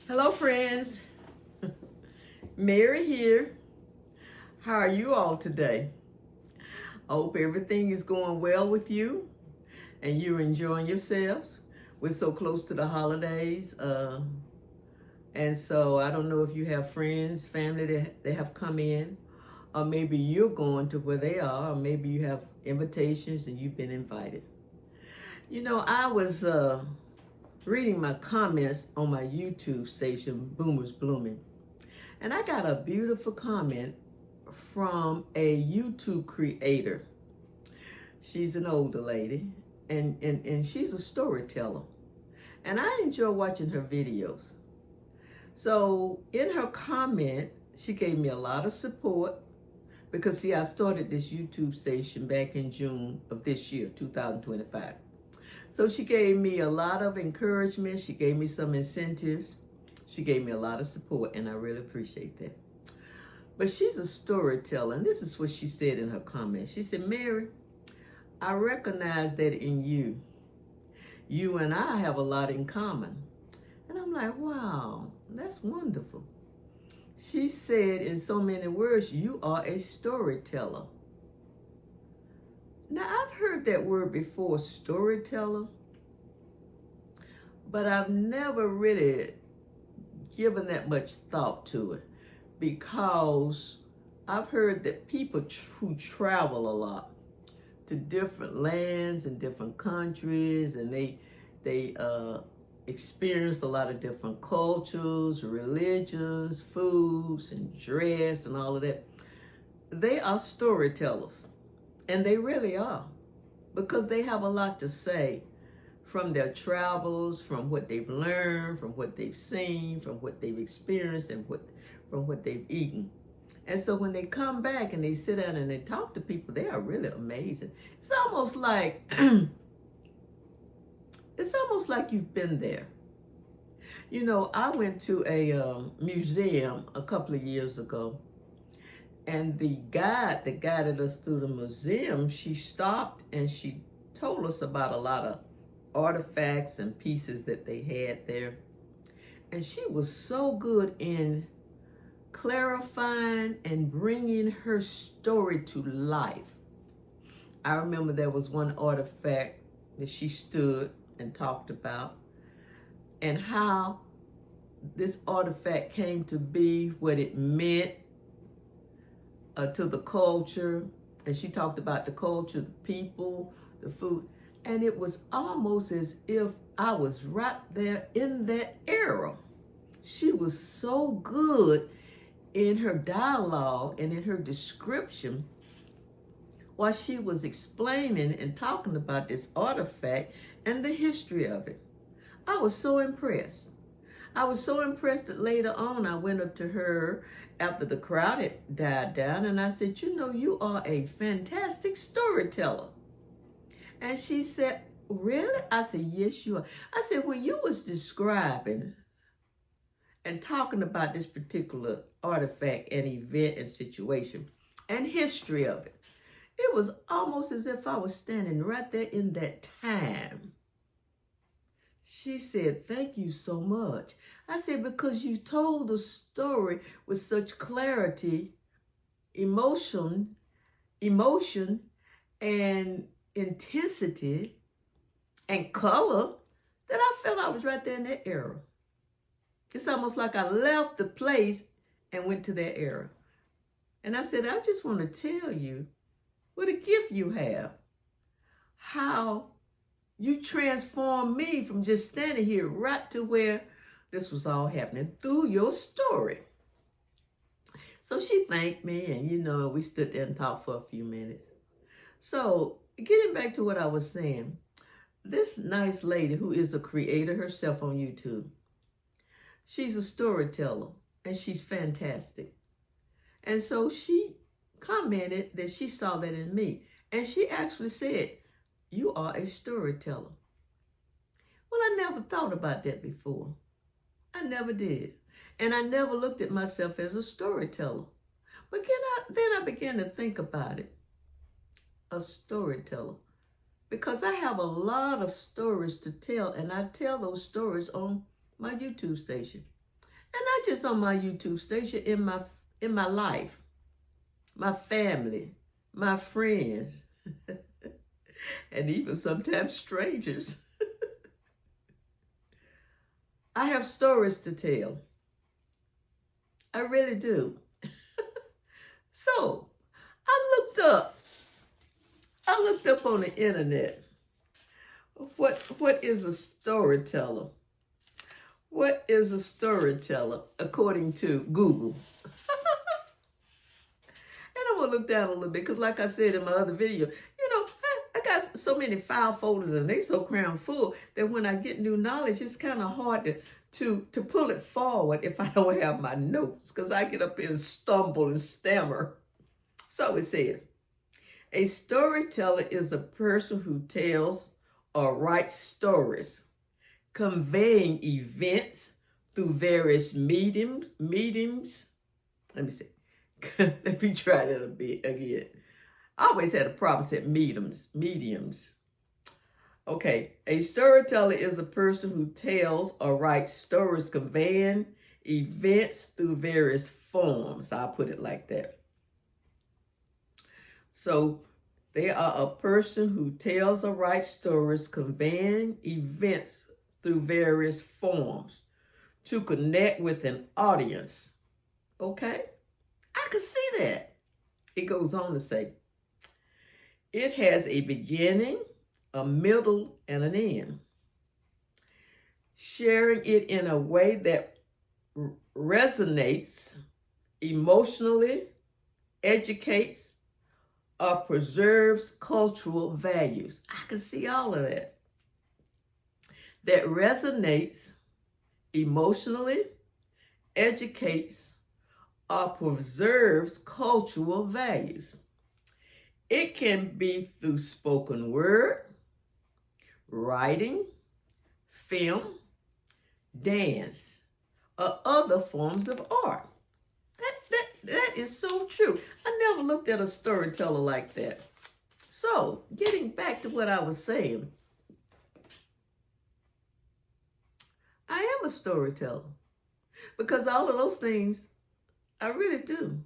Hello, friends. Mary here. How are you all today? I hope everything is going well with you and you're enjoying yourselves. We're so close to the holidays. And so I don't know if you have friends, family that have come in, or maybe you're going to where they are, or maybe you have invitations and you've been invited. You know, I was reading my comments on my YouTube station, Boomers Blooming. And I got a beautiful comment from a YouTube creator. She's an older lady, and she's a storyteller. And I enjoy watching her videos. So in her comment, she gave me a lot of support because, see, I started this YouTube station back in June of this year, 2025. So she gave me a lot of encouragement. She gave me some incentives. She gave me a lot of support, and I really appreciate that. But she's a storyteller, and this is what she said in her comment. She said, Mary, I recognize that in you. You and I have a lot in common. And I'm like, wow, that's wonderful. She said in so many words, you are a storyteller. Now, I've heard that word before, storyteller, but I've never really given that much thought to it because I've heard that people who travel a lot to different lands and different countries, and they experience a lot of different cultures, religions, foods, and dress, and all of that. They are storytellers, and they really are, because they have a lot to say from their travels, from what they've learned, from what they've seen, from what they've experienced, and from what they've eaten. And so when they come back and they sit down and they talk to people, they are really amazing. It's almost like you've been there. You know, I went to a museum a couple of years ago, and the guide that guided us through the museum, she stopped and she told us about a lot of artifacts and pieces that they had there. And she was so good in clarifying and bringing her story to life. I remember there was one artifact that she stood and talked about, and how this artifact came to be, what it meant to the culture. And she talked about the culture, the people, the food. And it was almost as if I was right there in that era. She was so good in her dialogue and in her description while she was explaining and talking about this artifact and the history of it. I was so impressed. I was so impressed that later on I went up to her after the crowd had died down, and I said, you know, you are a fantastic storyteller. And she said, really? I said, yes, you are. I said, when you was describing and talking about this particular artifact and event and situation and history of it, it was almost as if I was standing right there in that time. She said, thank you so much. I said, because you told the story with such clarity, emotion, and intensity and color that I felt I was right there in that era. It's almost like I left the place and went to that era. And I said, I just want to tell you what a gift you have. How you transformed me from just standing here right to where this was all happening through your story. So she thanked me, and you know, we stood there and talked for a few minutes. So getting back to what I was saying, this nice lady who is a creator herself on YouTube, she's a storyteller, and she's fantastic. And so she commented that she saw that in me. And she actually said, you are a storyteller. Well, I never thought about that before. I never did. And I never looked at myself as a storyteller. But then I began to think about it. A storyteller. Because I have a lot of stories to tell, and I tell those stories on my YouTube station. And not just on my YouTube station, in my life, my family, my friends, and even sometimes strangers. I have stories to tell. I really do. So I looked up on the internet. What is a storyteller? What is a storyteller according to Google? And I'm gonna look down a little bit because, like I said in my other video, I got so many file folders and they so crammed full that when I get new knowledge, it's kind of hard to pull it forward if I don't have my notes, because I get up and stumble and stammer. So it says, a storyteller is a person who tells or writes stories, conveying events through various mediums. Let me see. Let me try that a bit again. I always had a problem saying mediums. Okay, a storyteller is a person who tells or writes stories, conveying events through various forms. I'll put it like that. So they are a person who tells or writes stories, conveying events through various forms to connect with an audience. Okay? I can see that. It goes on to say, it has a beginning, a middle, and an end. Sharing it in a way that resonates emotionally, educates, or preserves cultural values. I can see all of that. That resonates emotionally, educates, or preserves cultural values. It can be through spoken word, writing, film, dance, or other forms of art. That is so true. I never looked at a storyteller like that. So, getting back to what I was saying, I am a storyteller because all of those things, I really do.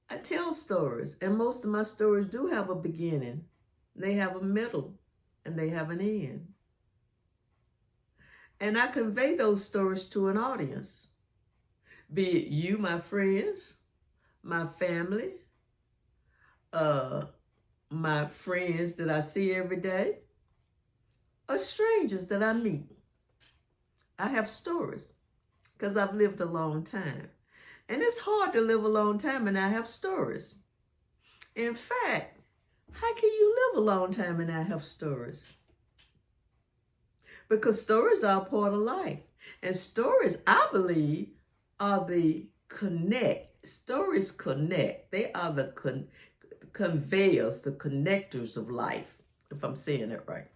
I tell stories, and most of my stories do have a beginning. They have a middle, and they have an end. And I convey those stories to an audience, be it you, my friends, my family, my friends that I see every day, or strangers that I meet. I have stories because I've lived a long time. And it's hard to live a long time and not have stories. In fact, how can you live a long time and not have stories? Because stories are a part of life. And stories, I believe, are the connect. Stories connect. They are the conveyors, the connectors of life, if I'm saying it right.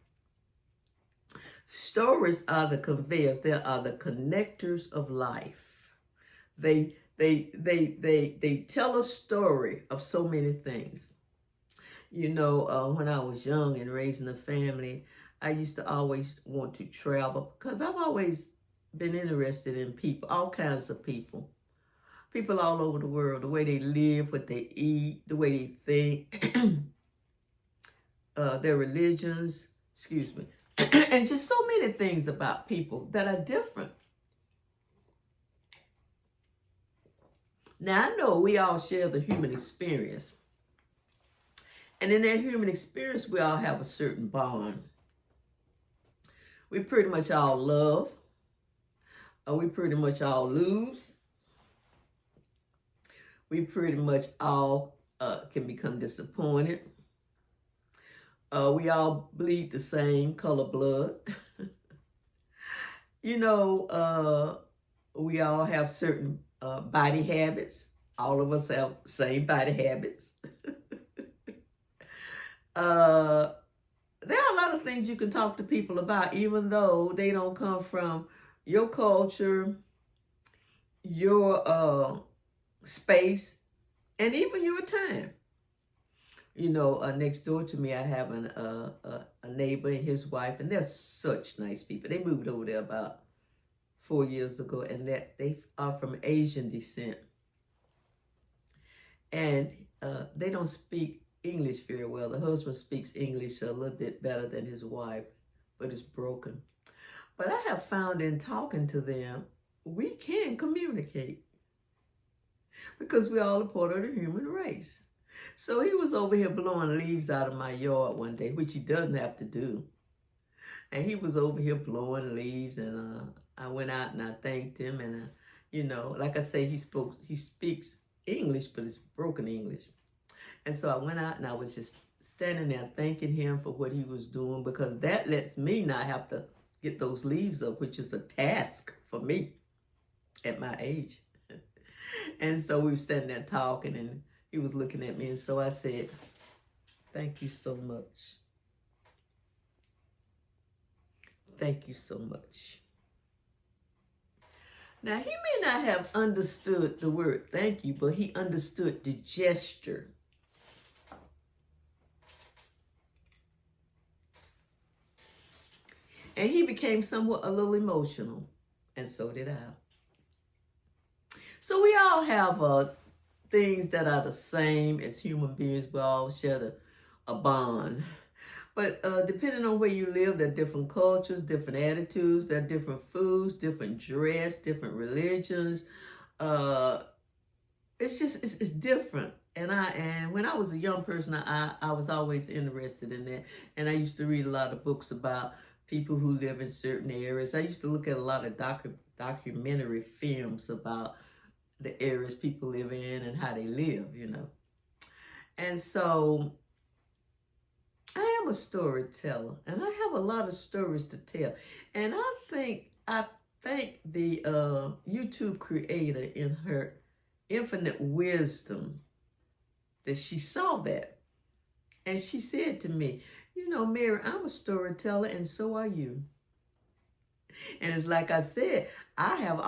Stories are the conveyors. They are the connectors of life. They tell a story of so many things. When I was young and raising a family, I used to always want to travel because I've always been interested in people, all kinds of people. People all over the world, the way they live, what they eat, the way they think, their religions, and just so many things about people that are different. Now, I know we all share the human experience. And in that human experience, we all have a certain bond. We pretty much all love, or we pretty much all lose. We pretty much all can become disappointed. We all bleed the same color blood. We all have certain body habits. All of us have same body habits. There are a lot of things you can talk to people about, even though they don't come from your culture, your space, and even your time. Next door to me, I have a neighbor and his wife, and they're such nice people. They moved over there about 4 years ago, and that they are from Asian descent. And they don't speak English very well. The husband speaks English a little bit better than his wife, but it's broken. But I have found in talking to them, we can communicate because we're all a part of the human race. So he was over here blowing leaves out of my yard one day, which he doesn't have to do. And he was over here blowing leaves, and I went out and I thanked him. And, like I say, he speaks English, but it's broken English. And so I went out and I was just standing there thanking him for what he was doing, because that lets me not have to get those leaves up, which is a task for me at my age. And so we were standing there talking, and he was looking at me. And so I said, thank you so much. Thank you so much. Now, he may not have understood the word thank you, but he understood the gesture. And he became somewhat a little emotional, and so did I. So we all have things that are the same as human beings. We all share a bond. But depending on where you live, there are different cultures, different attitudes, there are different foods, different dress, different religions. It's different. And when I was a young person, I was always interested in that. And I used to read a lot of books about people who live in certain areas. I used to look at a lot of documentary films about the areas people live in and how they live, And so I am a storyteller, and I have a lot of stories to tell. And I thank the YouTube creator in her infinite wisdom that she saw that. And she said to me, Mary, I'm a storyteller, and so are you. And it's like I said, I have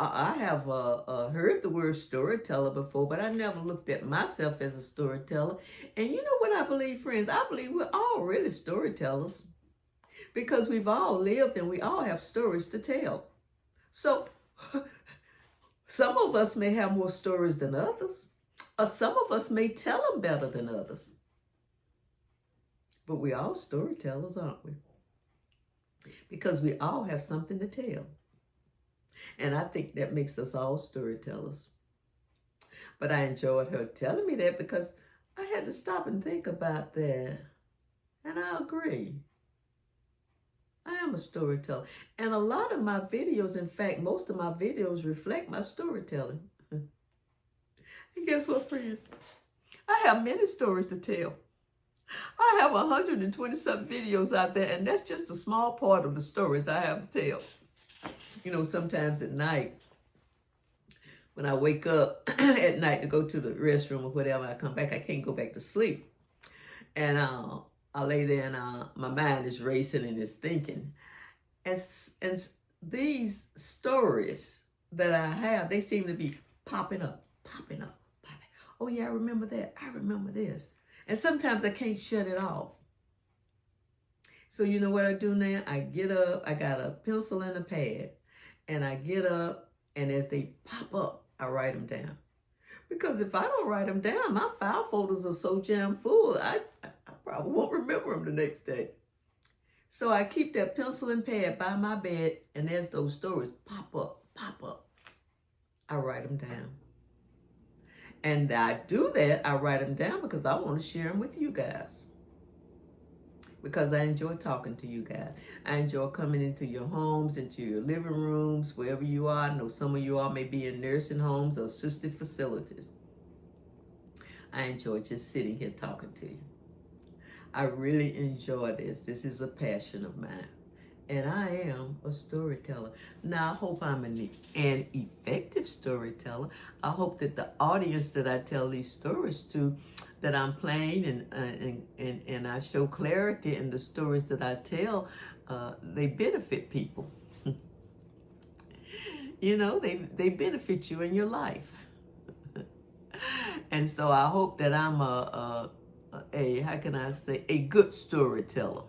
heard the word storyteller before, but I never looked at myself as a storyteller. And you know what I believe, friends? I believe we're all really storytellers, because we've all lived and we all have stories to tell. So some of us may have more stories than others, or some of us may tell them better than others. But we're all storytellers, aren't we? Because we all have something to tell. And I think that makes us all storytellers. But I enjoyed her telling me that, because I had to stop and think about that. And I agree. I am a storyteller. And a lot of my videos, in fact, most of my videos reflect my storytelling. And guess what, friends? I have many stories to tell. I have 120-something videos out there, and that's just a small part of the stories I have to tell. Sometimes at night, when I wake up at night to go to the restroom or whatever, I come back, I can't go back to sleep. And I lay there, and my mind is racing and it's thinking. And these stories that I have, they seem to be popping up. Oh, yeah, I remember that. I remember this. And sometimes I can't shut it off. So you know what I do now? I get up, I got a pencil and a pad, and I get up, and as they pop up, I write them down. Because if I don't write them down, my file folders are so jam full, I probably won't remember them the next day. So I keep that pencil and pad by my bed, and as those stories pop up, I write them down. And I do that, I write them down because I want to share them with you guys. Because I enjoy talking to you guys. I enjoy coming into your homes, into your living rooms, wherever you are. I know some of you all may be in nursing homes or assisted facilities. I enjoy just sitting here talking to you. I really enjoy this. This is a passion of mine. And I am a storyteller. Now, I hope I'm an effective storyteller. I hope that the audience that I tell these stories to, that I'm playing and I show clarity in the stories that I tell, they benefit people. They benefit you in your life. And so I hope that I'm a good storyteller.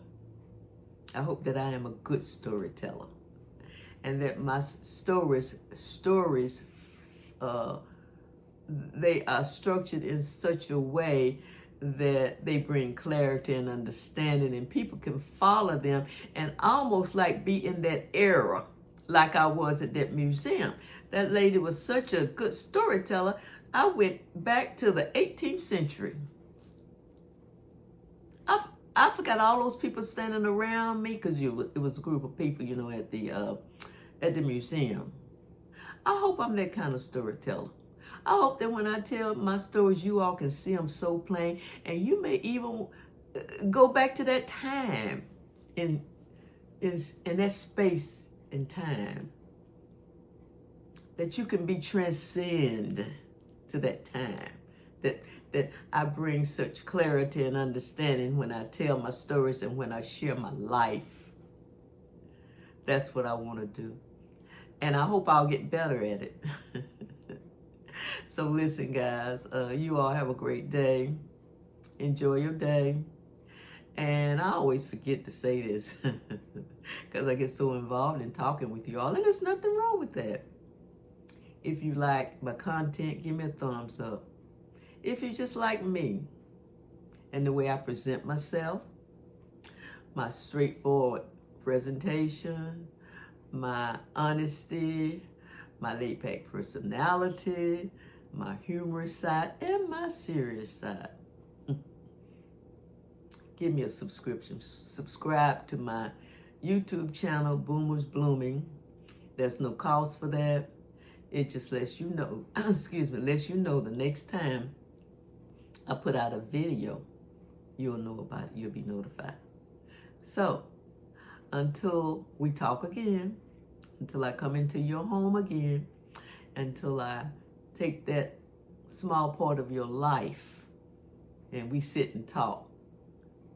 I hope that I am a good storyteller. and that my stories, uh, they are structured in such a way that they bring clarity and understanding, and people can follow them and almost like be in that era, like I was at that museum. That lady was such a good storyteller. I went back to the 18th century. I forgot all those people standing around me, because it was a group of people, at the museum. I hope I'm that kind of storyteller. I hope that when I tell my stories, you all can see them so plain, and you may even go back to that time in that space and time, that you can be transcend to that time, that I bring such clarity and understanding when I tell my stories and when I share my life. That's what I want to do. And I hope I'll get better at it. So listen, guys, you all have a great day. Enjoy your day. And I always forget to say this because I get so involved in talking with you all, and there's nothing wrong with that. If you like my content, give me a thumbs up. If you just like me and the way I present myself, my straightforward presentation, my honesty, my laid-back personality, my humorous side, and my serious side, give me a subscription. Subscribe to my YouTube channel, Boomers Blooming. There's no cost for that. It just lets you know, lets you know the next time I put out a video, you'll know about it. You'll be notified. So, until we talk again, until I come into your home again, until I take that small part of your life and we sit and talk,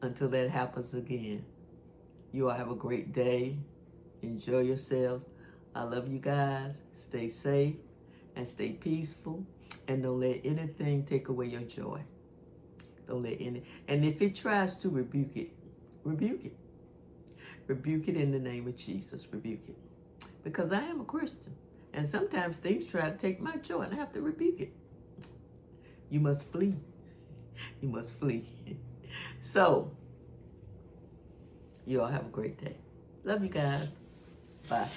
until that happens again, you all have a great day. Enjoy yourselves. I love you guys. Stay safe and stay peaceful, and don't let anything take away your joy. Don't let any, and if it tries to rebuke it, rebuke it. Rebuke it in the name of Jesus. Rebuke it. Because I am a Christian, and sometimes things try to take my joy, and I have to rebuke it. You must flee. You must flee. So, you all have a great day. Love you guys. Bye.